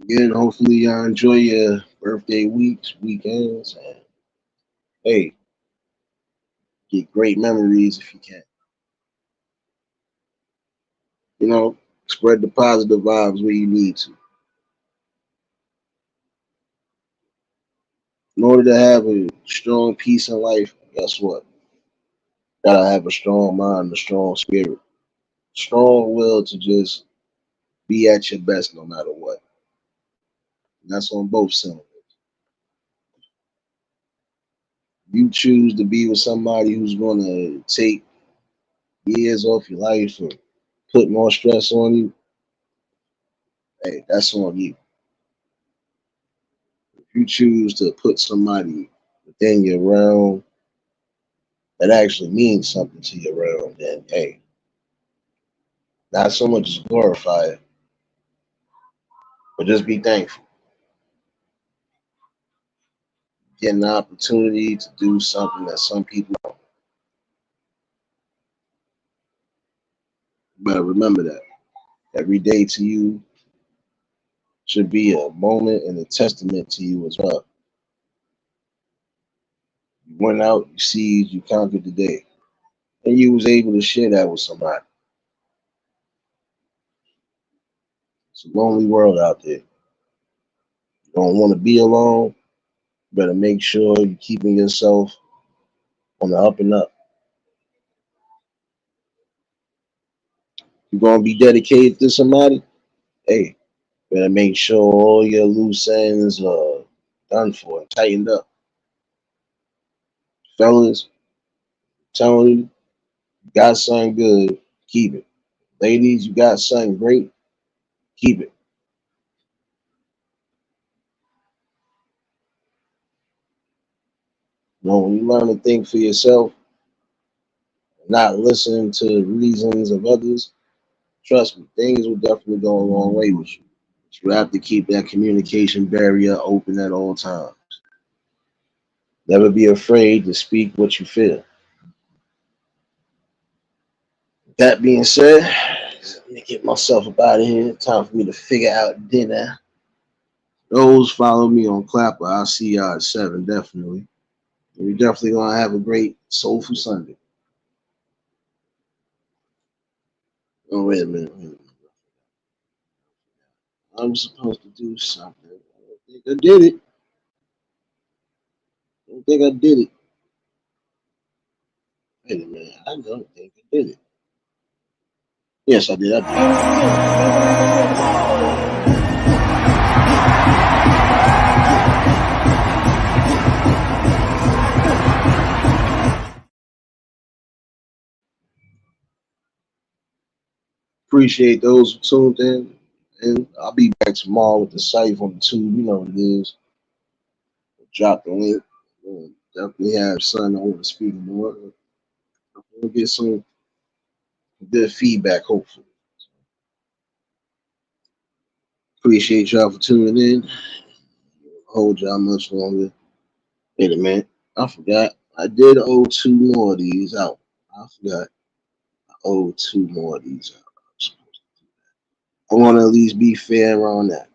S1: Again, hopefully y'all enjoy your birthday weeks, weekends, and hey, get great memories if you can. You know, spread the positive vibes where you need to. In order to have a strong peace in life, guess what? Gotta have a strong mind, a strong spirit, strong will to just be at your best no matter what. And that's on both cylinders. You choose to be with somebody who's gonna take years off your life or put more stress on you, hey, that's on you. If you choose to put somebody within your realm that actually means something to your realm, then hey, not so much as glorify it, but just be thankful. Get an opportunity to do something that some people don't. You better remember that. Every day to you should be a moment and a testament to you as well. You went out, you seized, you conquered the day. and you was able to share that with somebody. It's a lonely world out there. You don't want to be alone. You better make sure you're keeping yourself on the up and up. You're gonna be dedicated to somebody. Hey, better make sure all your loose ends are done for and tightened up. Fellas, telling you, you got something good, keep it. Ladies, you got something great, keep it. When you learn to think for yourself, not listening to the reasons of others, trust me, things will definitely go a long way with you. But you have to keep that communication barrier open at all times. Never be afraid to speak what you feel. That being said, let me get myself up out of here. Time for me to figure out dinner. Those follow me on Clapper. I'll see y'all at 7, definitely. And we're definitely going to have a great Soulful Sunday. Oh, wait a minute. I'm supposed to do something. I don't think I did it. I don't think I did it. Wait a minute. I don't think I did it. Yes, I did. I did. Appreciate those who tuned in. And I'll be back tomorrow with the cypher on the tube. You know what it is. Drop the link. Definitely have son over to speak more. We'll get some good feedback, hopefully. Appreciate y'all for tuning in. Hold y'all much longer. Wait a minute. I forgot. I did owe 2 more of these out. I forgot. I owe 2 more of these out. I want to at least be fair on that.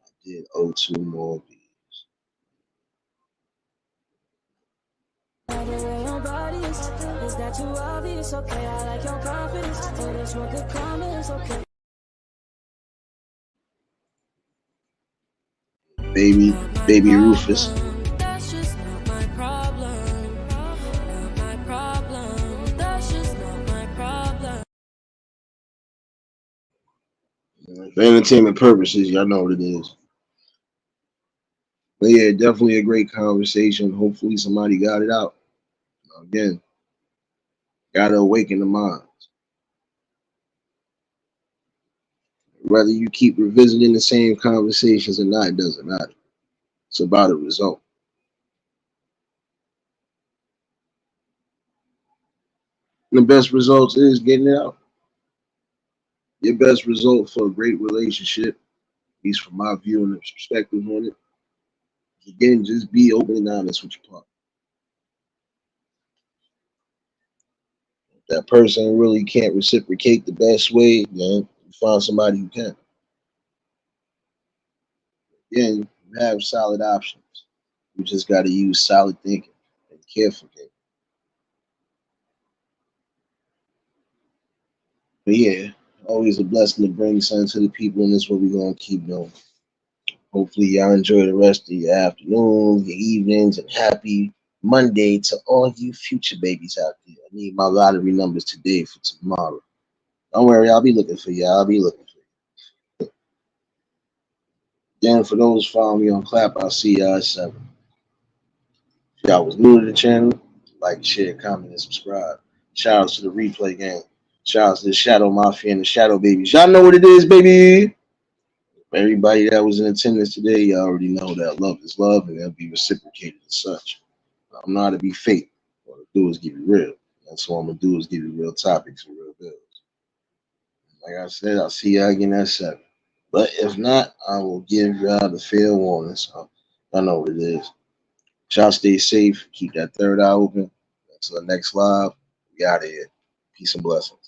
S1: I did owe 2 more of these. Is that too obvious? Okay, I like your confidence. Oh, that's what the comments. Okay. Baby Rufus. That's just not my problem. Not my problem. That's just not my problem. For entertainment purposes, y'all know what it is. But yeah, definitely a great conversation. Hopefully somebody got it out. Again, gotta awaken the mind. Whether you keep revisiting the same conversations or not, it doesn't matter. It's about a result. And the best results is getting it out. Your best result for a great relationship, at least from my view and perspective on it, again, just be open and honest with your partner. If that person really can't reciprocate the best way, then you find somebody who can. Again, you have solid options. You just got to use solid thinking and careful thinking. But yeah, always a blessing to bring something to the people, and this is what we're going to keep doing. Hopefully, y'all enjoy the rest of your afternoons, your evenings, and happy Monday to all you future babies out there. I need my lottery numbers today for tomorrow. Don't worry, I'll be looking for you. I'll be looking for you. Again, for those following me on Clap, I'll see y'all at 7. If y'all was new to the channel, like, share, comment, and subscribe. Shout out to the replay gang. Shout out to the Shadow Mafia and the Shadow Babies. Y'all know what it is, baby. Everybody that was in attendance today, you already know that love is love and it'll be reciprocated as such. I'm not to be fake. What I do is give you real. That's what I'm gonna do is give you real topics and real bills. Like I said, I'll see y'all again at 7. But if not, I will give y'all the fair warning. So I know what it is. Y'all stay safe. Keep that third eye open. Until the next live, we out of here. Peace and blessings.